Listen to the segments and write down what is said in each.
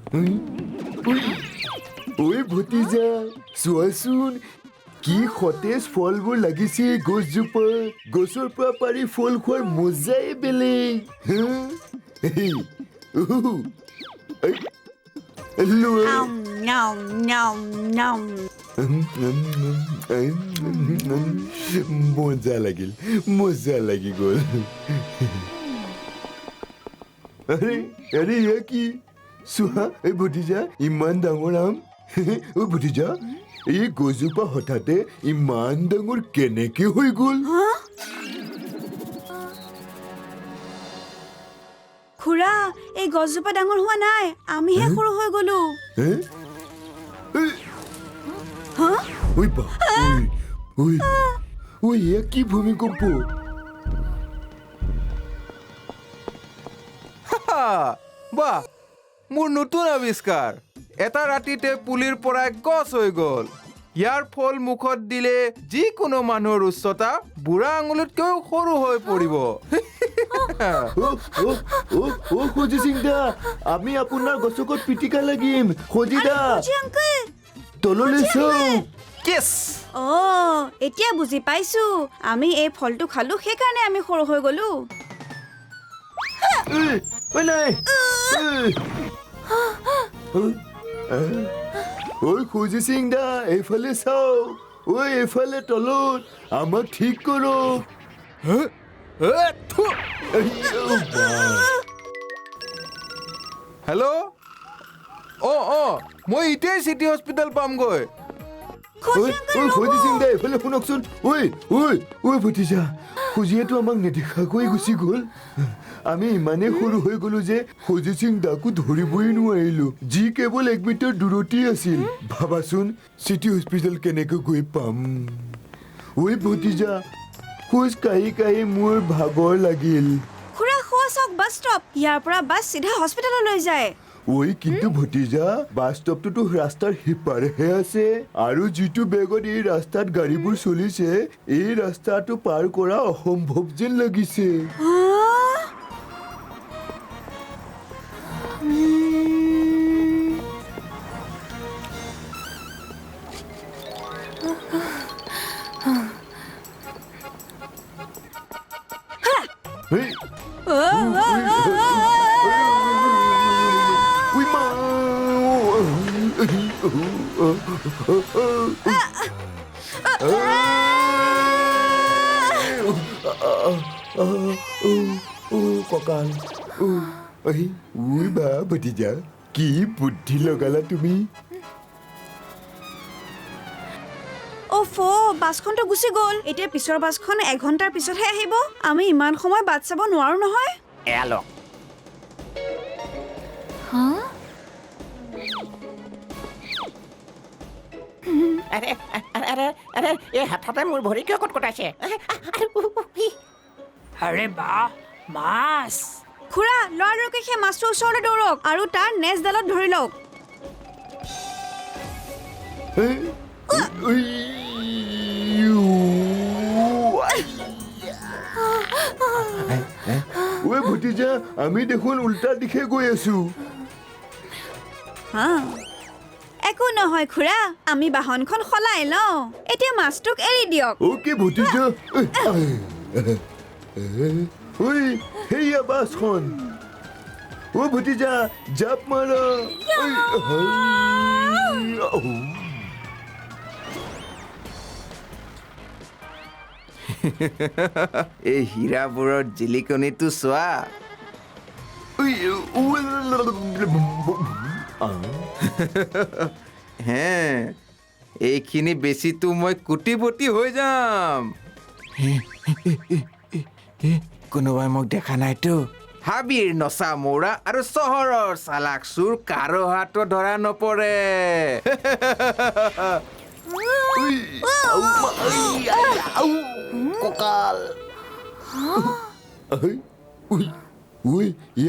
ঐ ভতিজা চোৱাচোন কি সতেজ ফলবোৰ লাগিছে গছজোপা গছৰ পৰা পাৰি ফল খোৱাৰ মজাই বেলেগ মজা লাগি গ'ল আৰে এয়া কি চোৱা এই ভতিজা ইমান ডাঙৰ আম ঐ ভতিজা এই গছজোপা হঠাতে ইমান ডাঙৰ কেনেকে হৈ গ'ল খুৰা এই গছজোপা ডাঙৰ হোৱা নাই আমিহে সৰু হৈ গলো এয়া কি ভূমিকম্প বাহ মোৰ নতুন আৱিষ্কাৰ এটা ৰাতিতে পুলিৰ পৰাই গছ হৈ গ'ল ইয়াৰ ফল মুখত দিলে যিকোনো মানুহৰ উচ্চতা বুঢ়া আঙুলিতকৈও সৰু হৈ পৰিব খোজি সিং দা আমি আপোনাৰ গছকত পিটিকা লাগিম খোজি দা তললৈ চাওক কেছ এতিয়া বুজি পাইছো আমি এই ফলটো খালো সেইকাৰণে আমি সৰু হৈ গলো ঐ খোজি সিং দা এইফালে চাওক ঐ এইফালে তলত আমাক ঠিক কৰক হেল্ল' মই এতিয়াই চিটি হস্পিটেল পামগৈ খোজি সিং দা এইফালে শুনকচোন ঐ ভতিজা খুজিয়েতো আমাক নেদেখাকৈ গুচি গ'ল আমি ইমানেই সৰু হৈ গলো যে খোজি সিং দাকো ধৰিবই নোৱাৰিলো যি কেৱল 1 মিটাৰ দূৰতেই আছিল ভাবাচোন চিটি হস্পিটেল কেনেকৈ গৈ পাম ঐ ভতিজা খোজ কাঢ়ি কাঢ়ি মোৰ ভাগৰ লাগিল খুৰা খোৱাচক বাছ ষ্টপ ইয়াৰ পৰা বাছ চিধা হস্পিটেললৈ যায় ঐ কিন্তু ভতিজা বাছ ষ্টপটোতো ৰাস্তাৰ সিপাৰেহে আছে আৰু যিটো বেগত এই ৰাস্তাত গাড়ীবোৰ চলিছে এই ৰাস্তাটো পাৰ কৰা অসম্ভৱ যেন লাগিছে কঁকাল বা ভতিজা কি বুদ্ধি লগালা তুমি বাছখনটো গুচি গ'ল এতিয়া পিছৰ বাছখন 1 ঘণ্টাৰ পিছতহে আহিব আমি ইমান সময় বাট চাব নোৱাৰো নহয় হঠাতে মোৰ ভৰি কিয় কটকটাইছে আৰে বাহ মাছ খুৰা লৰালৰিকৈ সেই মাছটোৰ ওচৰলৈ দৌৰক আৰু তাৰ নেজডালত ধৰি লওক ঐ ভতিজা আমি দেখোন উল্টা দিশে গৈ আছো একো নহয় খুৰা আমি বাহনখন সলাই লওঁ এতিয়া মাছটোক এৰি দিয়ক অ'কে ভতিজা ঐ সেয়া বাছখন ভতিজা জাপ মাৰা এই হীৰাবোৰৰ জিলিকনিটো চোৱা হে এইখিনি বেছিতো মই কোটিপতি হৈ যাম কোনোবাই মোক দেখা নাইতো হাবিৰ নচা মৌৰা আৰু চহৰৰ চালাক চোৰ কাৰো হাতত ধৰা নপৰে কঁকাল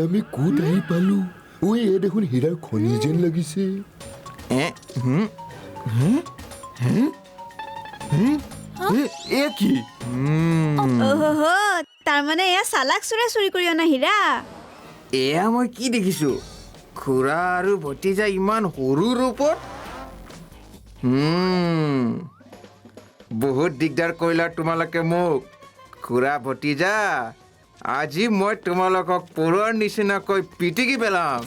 আমি ক'ত আহি পালো এয়া দেখোন হীৰাৰ খনি যেন লাগিছে এয়া কি তাৰমানে এয়া চালাক চোৰে চুৰি কৰি অনা হীৰা এয়া মই কি দেখিছো খুৰা আৰু ভতিজা ইমান সৰু ৰূপত বহুত দিগদাৰ কৰিলা তোমালোকে মোক খুৰা ভতিজা আজি মই তোমালোকক পৰুৱাৰ নিচিনাকৈ পিটিকি পেলাম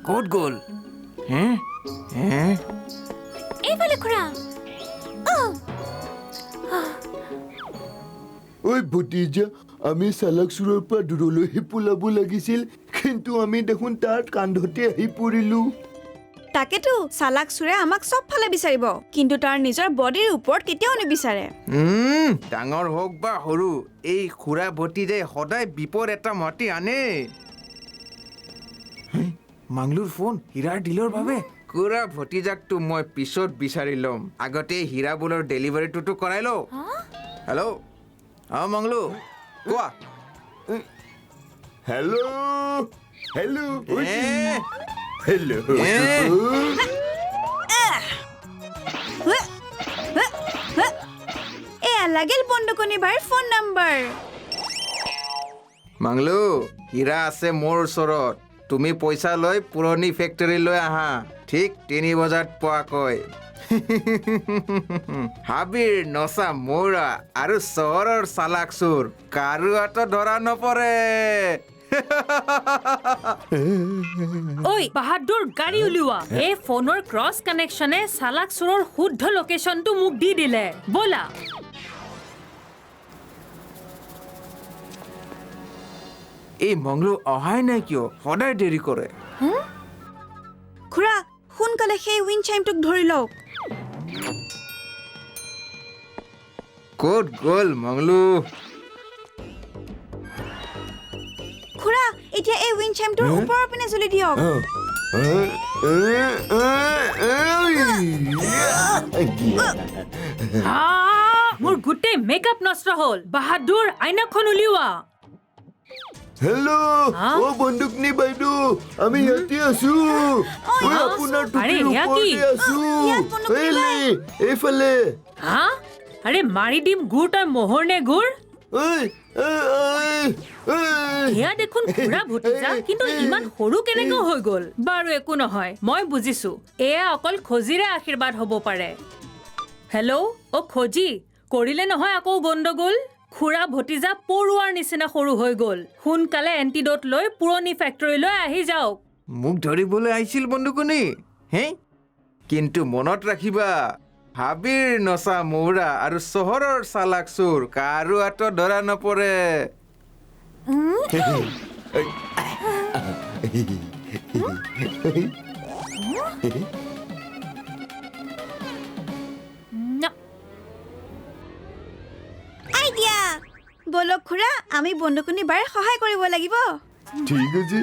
ক'ত গ'ল এইফালে খুৰা ঐ ভতিজা আমি চালাকচোৰৰ পৰা দূৰলৈহে পলাব লাগিছিল কিন্তু আমি দেখোন তাৰ কান্ধতে আহি পৰিলো তাকেতো চালাক চোৰে আমাক চবফালে বিচাৰিব কিন্তু তাৰ নিজৰ বডিৰ ওপৰত কেতিয়াও নিবিচাৰে ডাঙৰ হওক বা সৰু এই খুৰা ভতিজাই সদায় বিপদ এটা মাতি আনে মাংলুৰ ফোন হীৰাৰ ডিলৰ বাবে খুৰা ভতিজাকটো মই পিছত বিচাৰি ল'ম আগতে হীৰা বোলৰ ডেলিভাৰীটোতো কৰাই লওঁ হেল্ল' মংলু কোৱা হেল্ল' হেল্ল' হেল্ল' এয়া লাগিল বন্দুকনিবাৰ ফোন নম্বৰ মাংলু হীৰা আছে মোৰ ওচৰত তুমি পইচা লৈ পুৰণি ফেক্টৰীলৈ আহা ঠিক 3 বজাত পোৱাকৈ হাবিৰ নচা মৌৰা আৰু চহৰৰ চালাক চোৰ কাৰো হাতত ধৰা নপৰে ঐ বাহাদুৰ গাড়ী উলিওৱা এই ফোনৰ ক্ৰছ কানেকশ্যনে চালাক চোৰৰ শুদ্ধ লোকেশ্যনটো মোক দি দিলে ব'লা এই মংলু অহাই নাই কিয় সদায় দেৰি কৰে খুৰা সোনকালে সেই উইণ্ড চাইমটোক ধৰি লওক ক'ত গ'ল মংলু খুৰা এতিয়া এই উইণ্ড চাইমটোৰ ওপৰৰ পিনে জ্বলি দিয়ক মোৰ গোটেই মেকআপ নষ্ট হ'ল বাহাদুৰ আইনাখন উলিওৱা হেল্ল' অ বন্দুকনি বাইদেউ আমি ইয়াতে আছো আপোনাৰ টুপিৰ ওপৰতে আছো এইফালে হা আৰে মাৰি দিম গুৰ তই মোহৰ নে গুৰ সেয়া দেখোন খুৰা ভতিজা কিন্তু ইমান সৰু কেনেকৈ হৈ গ'ল বাৰু একো নহয় মই বুজিছো এয়া অকল খজিৰে আশীৰ্বাদ হ'ব পাৰে হেল্ল' অ খজি কৰিলে নহয় আকৌ গণ্ডগোল খুৰা ভতিজা পৰুৱাৰ নিচিনা সৰু হৈ গ'ল সোনকালে এণ্টিড'ট লৈ পুৰণি ফেক্টৰীলৈ আহি যাওক মোক ধৰিবলৈ আহিছিল বন্দুকনি হে কিন্তু মনত ৰাখিবা হাবিৰ নচা মৌৰা আৰু চহৰৰ চালাক চোৰ কাৰো হাতত ধৰা নপৰে আইডিয়া বলক খুৰা আমি বন্দুকনিবাৰ সহায় কৰিব লাগিব ঠিক আছে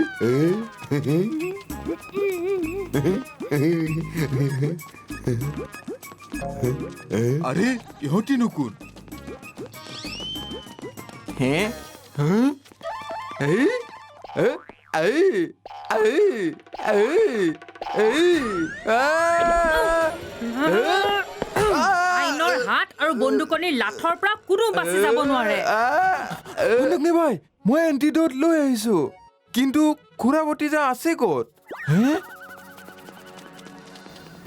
আৰে ইহঁতি নুকুন হে আইনৰ হাত আৰু বন্দুকনিৰ লাঠৰ পৰা কোনো বাচি যাব নোৱাৰে বন্দুকনি ভাই মই এণ্টিড'ট লৈ আহিছো কিন্তু খুৰা ভতিজা আছে ক'ত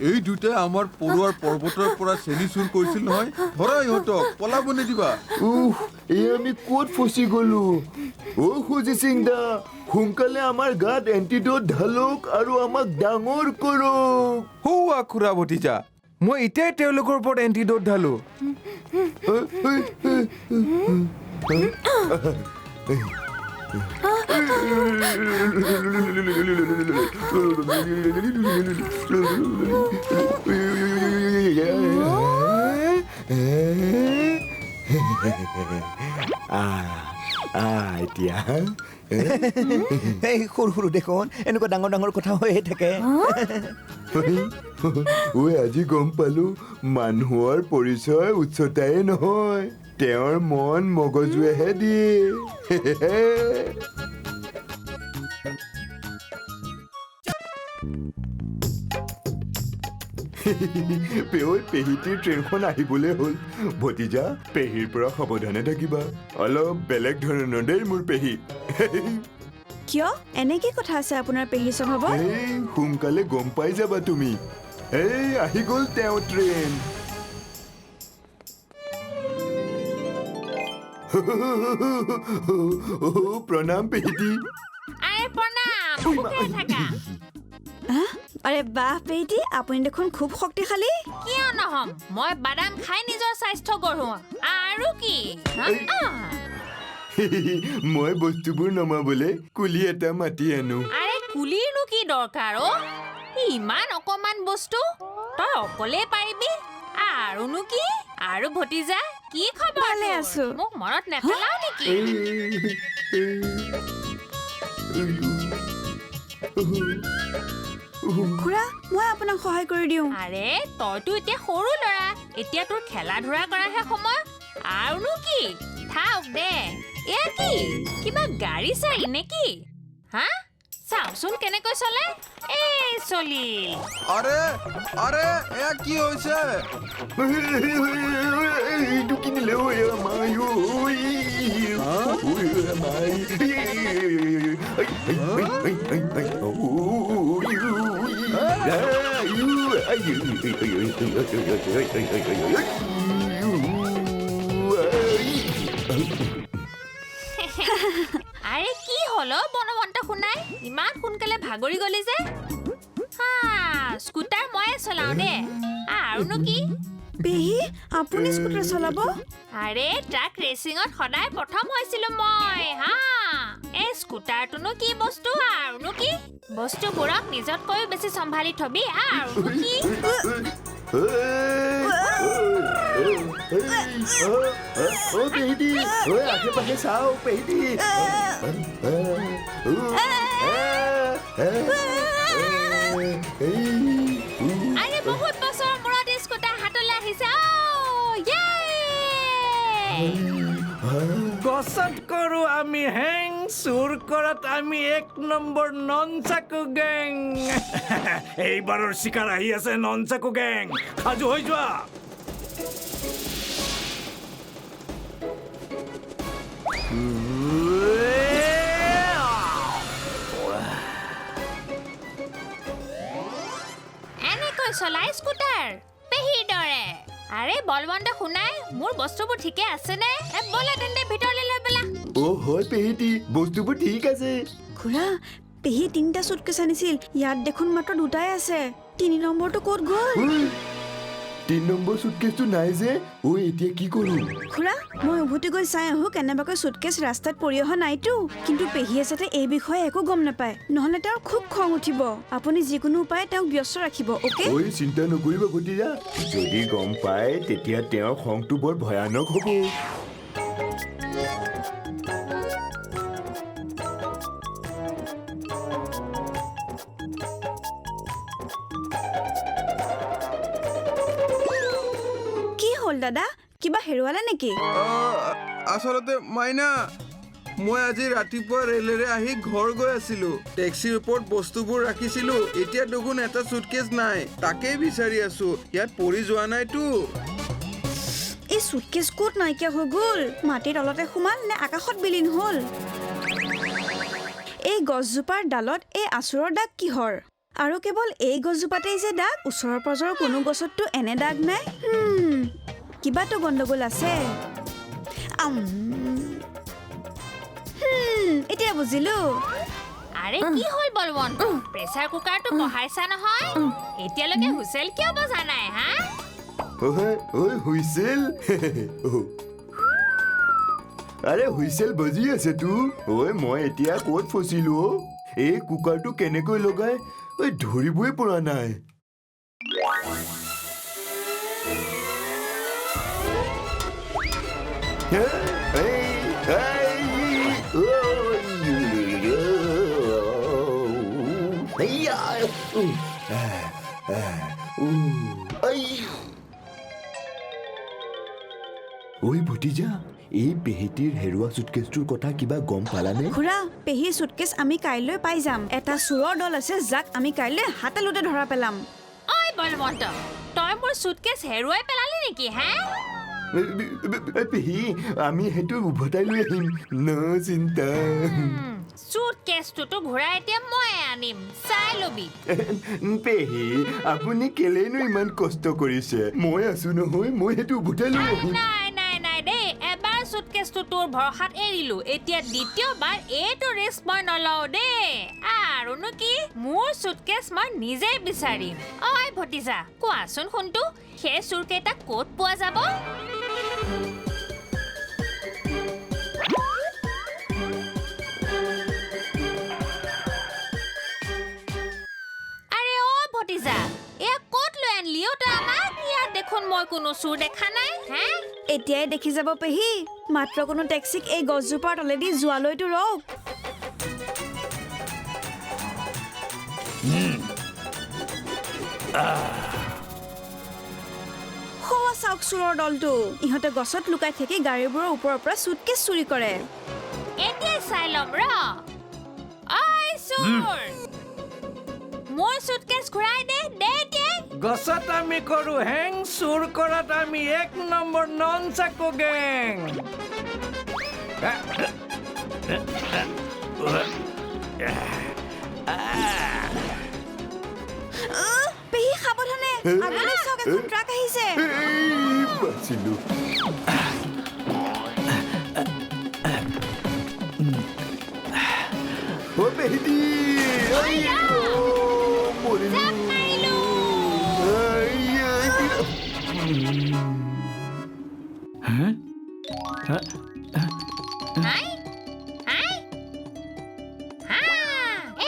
এই দুটাই আমাৰ পৰুৱাৰ পৰ্বতৰ পৰা চেনি চুৰ কৰিছিল নহয় ধৰা ইহঁতক পলাব নিদিবা এই আমি ক'ত ফচি গলো অ খুজি সিং দা সোনকালে আমাৰ গাত এণ্টিড'ট ঢালক আৰু আমাক ডাঙৰ কৰক হৌৱা খুৰা ভতিজা মই এতিয়াই তেওঁলোকৰ ওপৰত এণ্টিড'ট ঢালো এতিয়া এই সৰু সৰু দেখোন এনেকুৱা ডাঙৰ ডাঙৰ কথা হৈয়ে থাকে ঐ আজি গম পালো মানুহৰ পৰিচয় উচ্চতাই নহয় তেওঁৰ মন মগজুৱেহে দিয়ে পেহীটিৰ ট্ৰেইনখন আহিবলৈ হ'ল ভতিজা পেহীৰ পৰা সাৱধানে থাকিবা অলপ বেলেগ ধৰণৰ দেই মোৰ পেহী কিয় এনে কি কথা আছে আপোনাৰ পেহীৰ স্বভাৱত এই সোনকালে গম পাই যাবা তুমি এই আহি গ'ল তেওঁ ট্ৰেইন প্ৰণাম পেহীটি আৰে প্ৰণাম ভোকে থাকা আৰে বাহ পেহীটি আপুনি দেখোন খুব শক্তিশালী কিয় নহম মই বাদাম খাই নিজৰ স্বাস্থ্য গঢ়োৱা আৰু কি হা? মই বস্তুবোৰ নমাবলৈ কুলি এটা মাতি আনো আৰে কুলিৰনো কি দৰকাৰ অ ইমান অকমান বস্তু তই অকলে পাৰিবি আৰুনো কি আৰু ভতিজা কি খবৰ ভালে তোৰ? আছো। মোক মনত নেপেলাও নেকি খুৰা মই আপোনাক সহায় কৰি দিওঁ আৰে তইতো এতিয়া সৰু ল'ৰা এতিয়া তোৰ খেলা ধূলা কৰাহে সময় আৰুনো কি থাওক দে এয়া কি কিবা গাড়ী চাড়ী নেকি হা চাওচোন কেনেকৈ চলে এই চলিল আৰে এয়া কি হৈছে এইটো কিনিলে মাই আৰে কি হল বনবন্ত শুনাই ইমান সোনকালে ভাগৰি গলি যে হা স্কুটাৰ ময়ে চলাও দে আৰুনো কি পেহী আপুনি স্কুটাৰ চলাব আৰে ট্ৰাক ৰেচিঙত সদায় প্ৰথম হৈছিলো মই হা এই স্কুটাৰটোনো কি বস্তু আৰুনো কি বস্তুবোৰক নিজতকৈও বেছি চম্ভালি থবি আৰুনো কি পেহীটি আশে পাশে চাও পেহীটি আৰে বহুত বছৰৰ মূৰত স্কুটাৰ হাতলৈ আহিছে গছত কৰো আমি হেং চুৰ কৰাত আমি 1 নম্বৰ ননচাকু গেং এইবাৰৰ চিকাৰ আহি আছে ননচাকু গেং সাজু হৈ যোৱা এনেকৈ চলাই স্কুটাৰ পেহীৰ দৰে আৰে বলবন্ত শুনাই মোৰ বস্তুবোৰ ঠিকে আছেনে বলে তেন্তে ভিতৰলৈ লৈ পেলা হয় পেহীটি বস্তুবোৰ ঠিক আছে খুৰা পেহী 3টা চুটকেছ আনিছিল ইয়াত দেখোন মাত্ৰ 2টাই আছে 3 নম্বৰটো ক'ত গ'ল 3 নম্বৰ সুটকেছটো নাই যে এতিয়া কি কৰো খুৰা মই উভতি গৈ চাই আহো কেনেবাকৈ চুটকেছ ৰাস্তাত পৰি অহা নাইতো কিন্তু পেহীয়ে যাতে এই বিষয়ে একো গম নাপায় নহলে তেওঁৰ খুব খং উঠিব আপুনি যিকোনো উপায় তেওঁক ব্যস্ত ৰাখিব ওকে চিন্তা নকৰিবা ভতিজা যদি গম পায় তেতিয়া তেওঁৰ খংটো বৰ ভয়ানক হ'ব দাদা কিবা হেৰুৱালে নেকি আচলতে মাইনা মই আজি ৰাতিপুৱা ৰেলেৰে আহি ঘৰ গৈ আছিলো টেক্সিৰ ওপৰত বস্তুবোৰ ৰাখিছিলো এতিয়া দেখোন এটা সুটকেছ নাই তাকেই বিচাৰি আছো ইয়াত পৰি যোৱা নাইতো এই সুটকেছ ক'ত নাইকিয়া হৈ গ'ল মাটিৰ তলতে সোমাল নে আকাশত বিলীন হ'ল এই গছজোপাৰ ডালত এই আচুৰৰ দাগ কিহৰ আৰু কেৱল এই গছজোপাতেই যে দাগ ওচৰৰ পাজৰৰ কোনো গছততো এনে দাগ নাই কিবাটো গণ্ডগোল আছে এতিয়া বুজিলো আৰে কি হ'ল বলবন্ত প্ৰেছাৰ কুকাৰটো বহাইছা নহয় এতিয়ালৈকে হুইচেল কিয় বজা নাই হা হুইচেল আৰে হুইচেল বজি আছে তো মই এতিয়া ক'ত ফচিলো এই কুকাৰটো কেনেকৈ লগাই ধৰিবই পৰা নাই ভতিজা এই পেহীটিৰ হেৰুৱা সুটকেছটোৰ কথা কিবা গম পালানে খুৰা পেহীৰ সুটকেছ আমি কাইলৈ পাই যাম এটা চোৰৰ দল আছে যাক আমি কাইলৈ হাতেলোতে ধৰা পেলাম ঐ বলৱন্ত তই মোৰ চুটকেছ হেৰুৱাই পেলালি নেকি হে পেহী আমি সেইটো উভতাই লৈ আহিম ন চিন্তা চুটকেছটোতো ঘূৰাই এতিয়া মই আনিম চাই ল'বি পেহী আপুনি কেলেনো ইমান কষ্ট কৰিছে মই আছো নহয় মই সেইটো উভতাই লৈ আহিম নাই নাই নাই দেই এবাৰ চুটকেছটো তোৰ ভৰসাত এৰিলো এতিয়া দ্বিতীয়বাৰ এইটো ৰিস্ক মই নলওঁ দেই আৰুনো কি মোৰ চুটকেছ মই নিজেই বিচাৰিম ঐ ভতিজা কোৱাচোন শুনটো সেই চোৰকেইটা ক'ত পোৱা যাব আৰে অ ভতিজা এয়া ক'ত লৈ আনিলি অ তই আমাক ইয়াত দেখোন মই কোনো চোৰ দেখা নাই হে এতিয়াই দেখি যাব পেহী মাত্ৰ কোনো টেক্সিক এই গছজোপাৰ তলেদি যোৱালৈতো ৰওক চাওক চোৰৰ দলটো ইহঁতে গছত লুকাই থাকি গাড়ীবোৰৰ ওপৰৰ পৰা চুটকেছ চুৰি কৰে এতিয়া চাই ল'ম ৰ ঐ চোৰ মোৰ চুটকেছ ঘূৰাই দে দে এতিয়া গছত আমি কৰো হেং চুৰ কৰাত আমি 1 নম্বৰ নন চাকু গেং পেহী সাৱধানে আগলৈ চাওক এখন ট্ৰাক আহিছে বাচিলো ও পেহী মৰিলো হাই হাই হা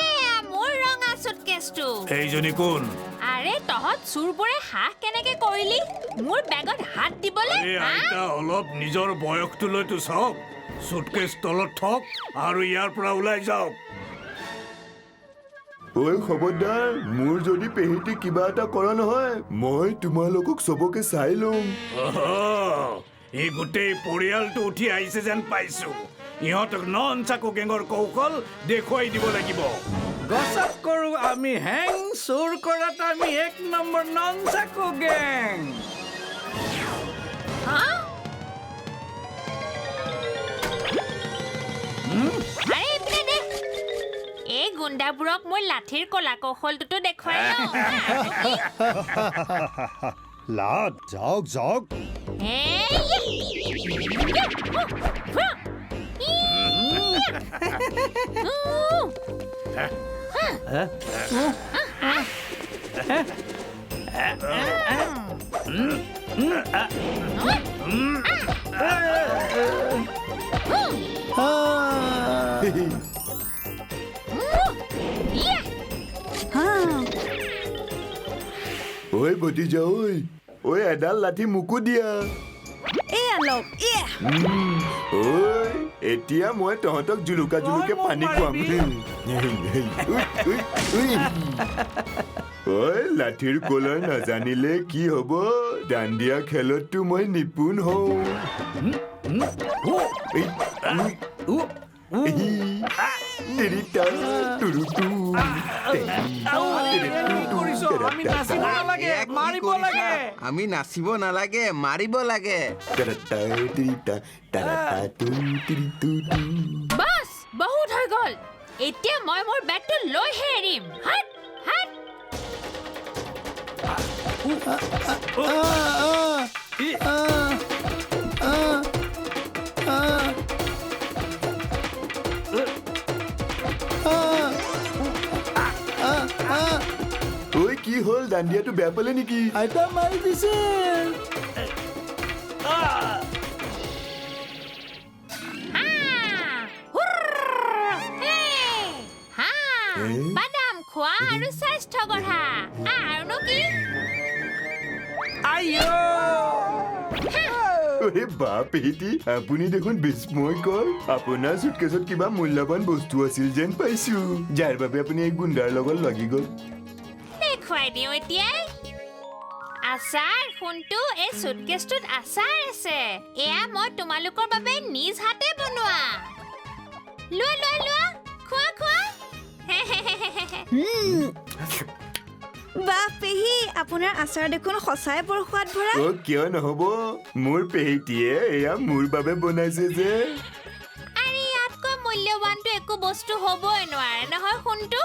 এয়া মোৰ ৰঙা চুটকেছটো এইজনী কোন আৰে তহঁত চোৰবোৰে হাঁহ কেনেকে কৰিলি মোৰ বেগত হাত দিবলৈ এই আইতা অলপ নিজৰ বয়সটোলৈতো চাওক চুটকেছ তলত থওক আৰু ইয়াৰ পৰা ওলাই যাওক ঐ খবৰদাৰ মোৰ যদি পেহীটি কিবা এটা কৰা নহয় মই তোমালোকক চবকে চাই ল'ম এই গোটেই পৰিয়ালটো উঠি আহিছে যেন পাইছো ইহঁতক নন চাকু গেঙৰ কৌশল দেখুৱাই দিব লাগিব গছত কৰো আমি হেং চুৰ কৰাত আমি 1 নম্বৰ নন চাকু গেং আৰে এইপিনে দে এই গুণ্ডাবোৰক মোৰ লাঠিৰ কলা কৌশলটোতো দেখুৱাই লওঁ লাট যাওক যাওক ঐ ভতিজা ঐ এডাল লাঠি মোকো দিয়া এয়া লওক এয়া ঐ এতিয়া মই তহঁতক জুলুকা জুলুকে পানী খুৱাম ঐ লাঠিৰ কলাৰ নাজানিলে কি হ'ব দাণ্ডিয়া খেলততো মই নিপুণ হওঁ আমি নাচিব নালাগে মাৰিব লাগে বাস বহুত হৈ গ'ল এতিয়া মই মোৰ বেগটো লৈহে এৰিম হাত হাত ঐ কি হ'ল দাণ্ডিয়াটো বেয়া পালে নেকি আইতা মাৰি দিছে বাদাম খোৱা আৰু স্বাস্থ্য গঢ়া আৰুনো কি অৰে বাপ পেহীটি আপুনি দেখোন বিস্ময়কৰ আপোনাৰ চুটকেছত কিবা মূল্যৱান বস্তু আছিল যেন পাইছো যাৰ বাবে আপুনি এই গুণ্ডাৰ লগত লাগি গ'ল দেখুৱাই দিওঁ এতিয়াই আচাৰ শুনটো এই চুটকেছটোত আচাৰ আছে এয়া মই তোমালোকৰ বাবে নিজ হাতে বনোৱা লোৱা লোৱা লোৱা খোৱা খোৱা বাহ পেহী আপোনাৰ আচাৰ দেখোন সঁচাই বৰ সোৱাদ ভৰা অ কিয় নহব মোৰ পেহীটিয়ে এয়া মোৰ বাবে বনাইছে যে আৰে ইয়াতকৈ মূল্যৱানটো একো বস্তু হ'বই নোৱাৰে নহয় সোণটো